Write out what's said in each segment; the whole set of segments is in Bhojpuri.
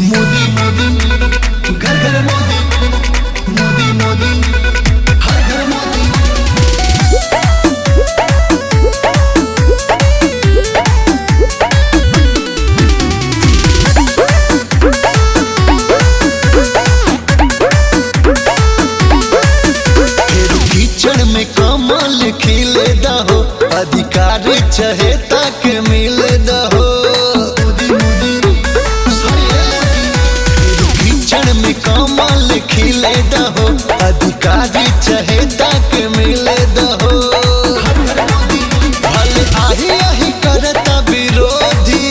मोदी मोदी घर घर मोदी, मोदी मोदी हर घर मोदी। कीचड़ में कमल खिले दहो, अधिकार चाहे तक मिले दहो। कीचड़ में कमल खिले दहो, अधिकार चाहे तक मिले दहो। भले आही आही करता विरोधी,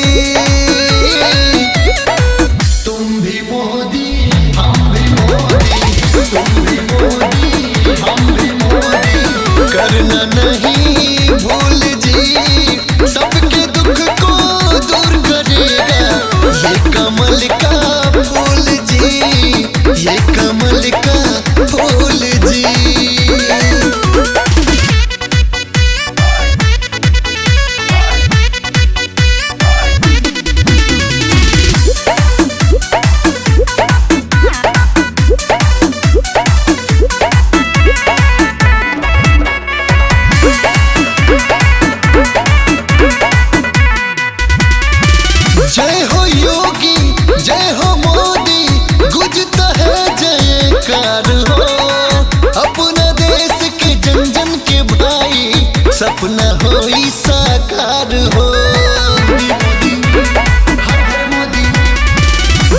तुम भी मोदी हम भी मोदी, तुम भी मोदी हम भी मोदी। करना नहीं भूल जी, सबके दुख को दूर करेगा ये कमल का फूल जी, ये कमल का फूल जी। जय हो योगी जय हो मोदी, गुजता है जयकार हो। अपना देश के जन जन के भाई, सपना हो साकार हो।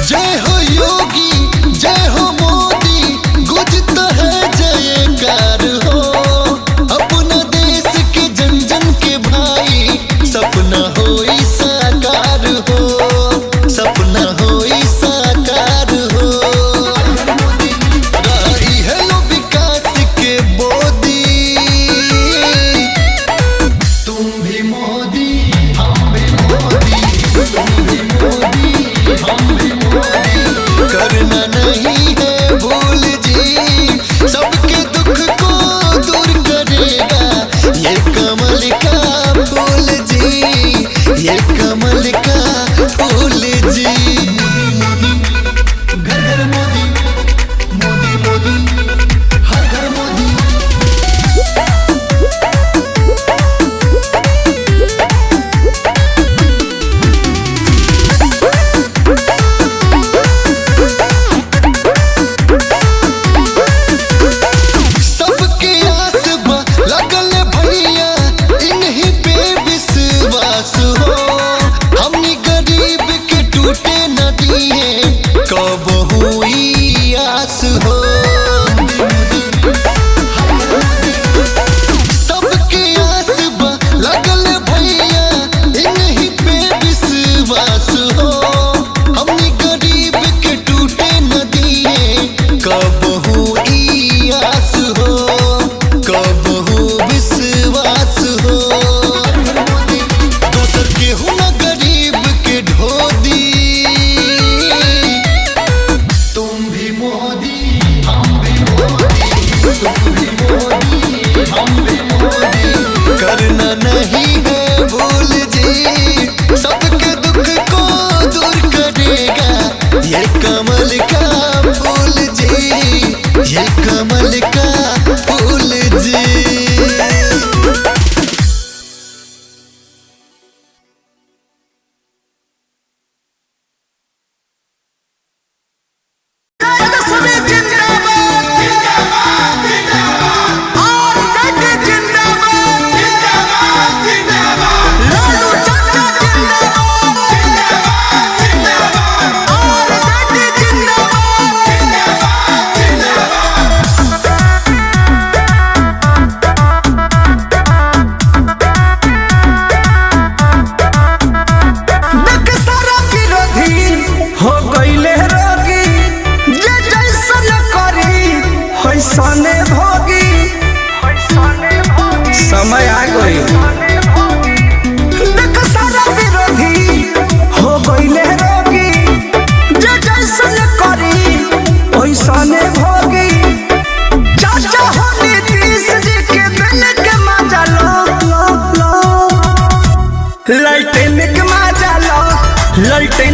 जय हो योगी जय हो मोदी, गुजता है जयकार हो। अपना देश के जन जन के भाई, सपना हो साकार हो, सपना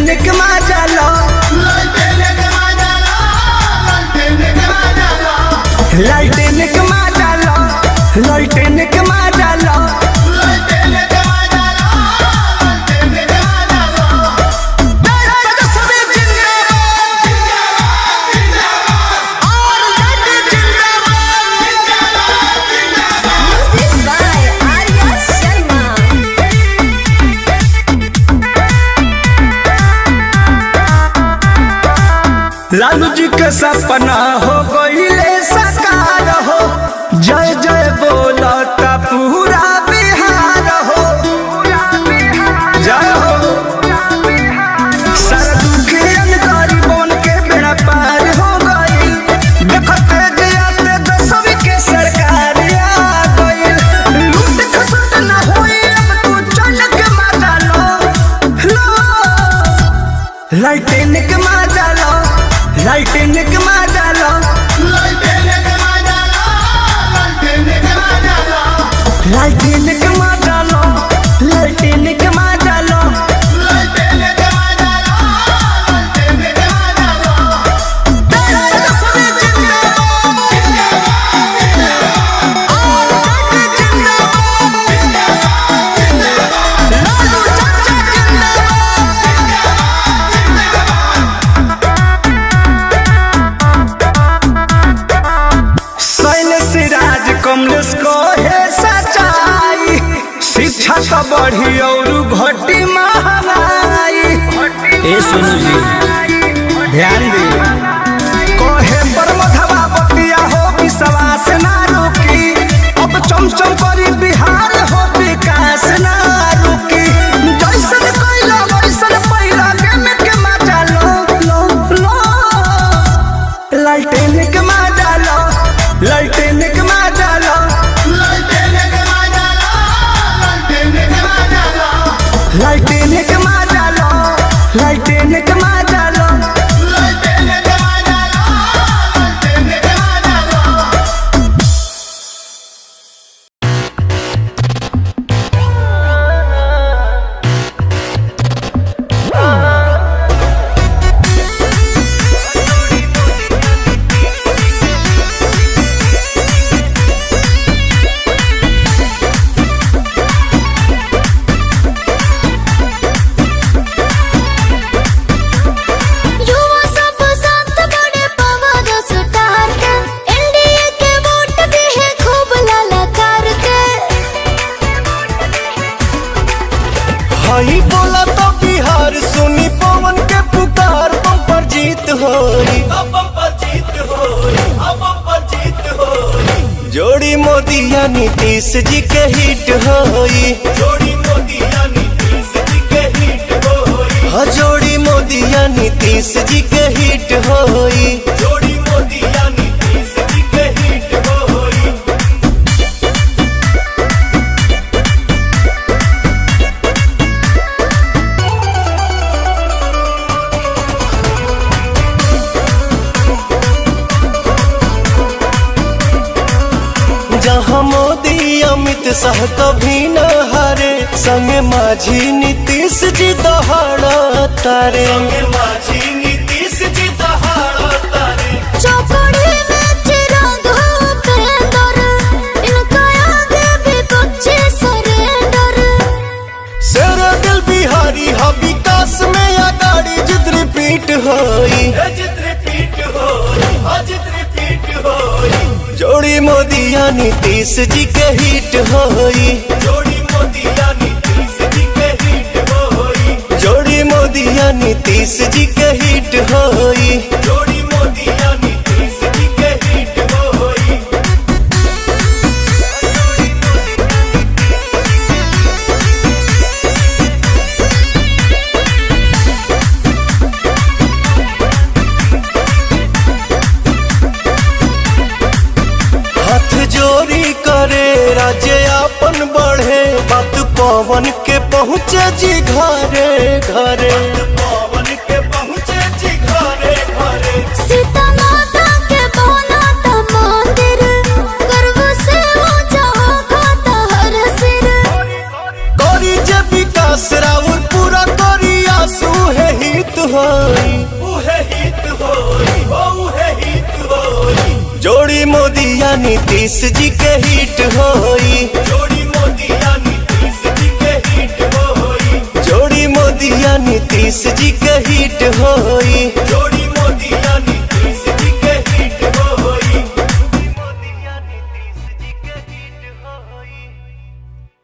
लालटेन के मजा लो, लालटेन के मजा लो, लालटेन के मजा लो, लालटेन के मजा लो। लालू जी के सपना हो गईले साकार हो, जय जय बोलता पूरा बिहार हो, जय हो। सारा दुखियन गरीबों के बेड़ा पार हो गई, देखते जियाते दसवीं के सरकार आ गई। लूट खसुट न होई अब तू चल के मजा लो, लो लालटेन के मजा लो, लालटेन के मजा लो, लालटेन के मजा लो, लालटेन के मजा लो, लालटेन के मजा लो, लालटेन के मजा लो, लालटेन के मजा लो, लालटेन के मजा लो। तेजस्वी जिंदाबाद, और मोदी जिंदाबाद, लालू चाचा सिराज कमलेश को है सच्चाई, शिक्षा तो बढ़ी और घटी महंगाई। ए सुनो जी ध्यान दे, कोहे पर मधवा बतिया हो विश्वास ना रुकी, अब चमचम करी बिहार हो विकास ना रुकी। जैसन कोइला वैसन पहिला गेम के मजा लो, लो लो लालटेन के मजा लो, लालटेन के मजा लो, लालटेन के मजा लो, लालटेन के मजा लो, लालटेन के मजा लो, लालटेन के मजा लो, लालटेन के मजा लो, लालटेन के मजा लो। युवा सब साथ बड़े पवन सुटार के, एनडीए के वोट भी है खूब ललकार के। हई बोला तो बिहार सुनी पवन के पुकार, बम्पर जीत होई, बम्पर जीत होई, बम्पर जीत होई। जोड़ी मोदी या नीतीश जी के हिट होई, जोड़ी मोदी या नीतीश जी के हिट होई। हाँ जोड़ी मोदी या नीतीश जी के हिट होई, जोड़ी मोदी या नीतीश जी के हिट होई। जहाँ मोदी अमित शाह कभी न हारे, संगे माझी नीतीश जी दहाड़ा तारे, संगे माझी नीतीश जी दहाड़ा तारे। चौकड़ी में चिराग उपेंद्र, इनका आगे भी कुछ सरेंडर। शेर दिल बिहारी हा विकास में आगाड़ी, जित रिपीट होई, जित रिपीट होई, जित रिपीट होई। जोड़ी मोदी या नीतीश जी के हिट होई, जोड़ी मोदी या नीतीश जी के हिट होई। जोड़ी मोदी या नीतीश जी के हिट होई, जोड़ी मोदी या नीतीश जी के हिट होई। हाथ जोड़ी करे राज्य अपन बढ़े, बात पवन के पहुँचे जी घरे घरे, पवन के पहुँचे जी घरे घरे। सीता माता के बनता मंदिर, गर्व से ऊंचा होता हर सिर। करी जे विकास राउर पूरा करी आंसू है हित होई। जोड़ी मोदी या नीतीश जी के हिट होई। जोड़ी मोदी या नीतीश जी के हिट होई।